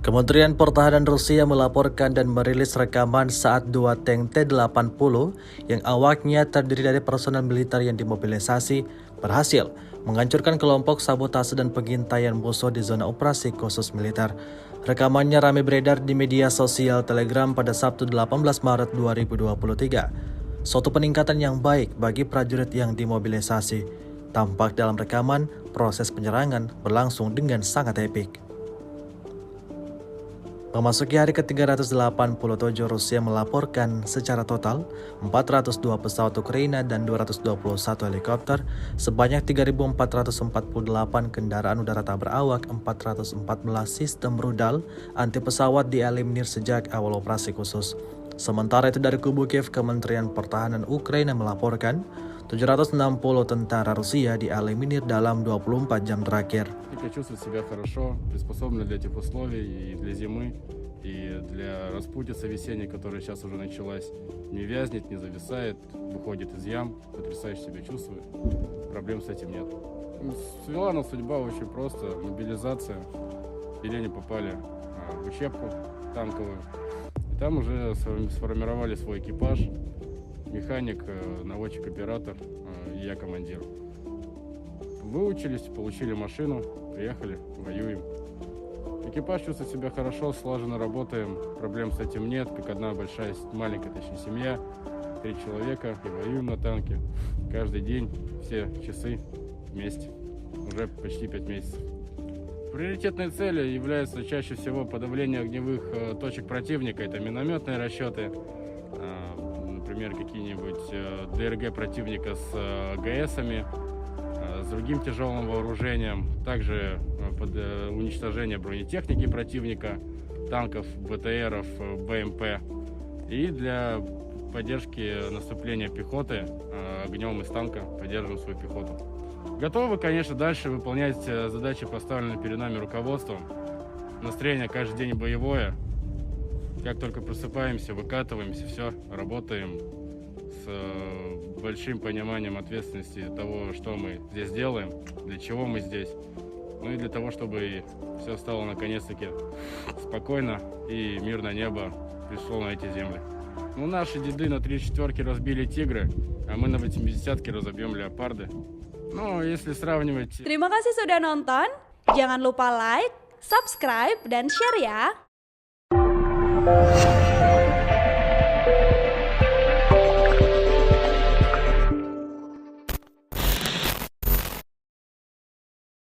Kementerian Pertahanan Rusia melaporkan dan merilis rekaman saat dua tank T-80 yang awaknya terdiri dari personel militer yang dimobilisasi berhasil menghancurkan kelompok sabotase dan pengintaian musuh di zona operasi khusus militer. Rekamannya ramai beredar di media sosial Telegram pada Sabtu 18 Maret 2023. Suatu peningkatan yang baik bagi prajurit yang dimobilisasi. Tampak dalam rekaman, proses penyerangan berlangsung dengan sangat epik. Memasuki hari ke-387, Rusia melaporkan secara total 402 pesawat Ukraina dan 221 helikopter, sebanyak 3.448 kendaraan udara tak berawak, 414 sistem rudal anti pesawat dieliminir sejak awal operasi khusus. Sementara itu dari kubu Kiev, Kementerian Pertahanan Ukraina melaporkan 760 tentara Rusia dieliminir dalam 24 jam terakhir. Чувствует себя хорошо, приспособлена для этих условий и для зимы, и для распутицы весенней, которая сейчас уже началась. Не вязнет, не зависает, выходит из ям, потрясающе себя чувствует. Проблем с этим нет. Свела нас судьба очень просто. Мобилизация. В деревню попали в учебку танковую. И там уже сформировали свой экипаж. Механик, наводчик, оператор и я командир. Выучились, получили машину, приехали, воюем. Экипаж чувствует себя хорошо, слаженно работаем, проблем с этим нет, как одна большая, маленькая, точнее, семья, 3 человека, и воюем на танке. Каждый день, все часы вместе, уже почти 5 месяцев. Приоритетной целью является чаще всего подавление огневых точек противника, это минометные расчеты, например, какие-нибудь ДРГ противника с ГСами, с другим тяжелым вооружением, также под уничтожение бронетехники противника, танков, БТРов, БМП и для поддержки наступления пехоты огнем из танка поддерживаем свою пехоту. Готовы, конечно, дальше выполнять задачи, поставленные перед нами руководством. Настроение каждый день боевое. Как только просыпаемся, выкатываемся, все, работаем с большим пониманием ответственности того, что мы здесь делаем, для чего мы здесь. Ну и для того, чтобы все стало наконец-таки спокойно и мирное небо пришло на эти земли. Ну, наши деды на 3/4 разбили тигры, а мы на 80-ке разобьем леопарды. Ну, если сравнивать... Terima kasih sudah nonton. Jangan lupa like, subscribe, dan share ya.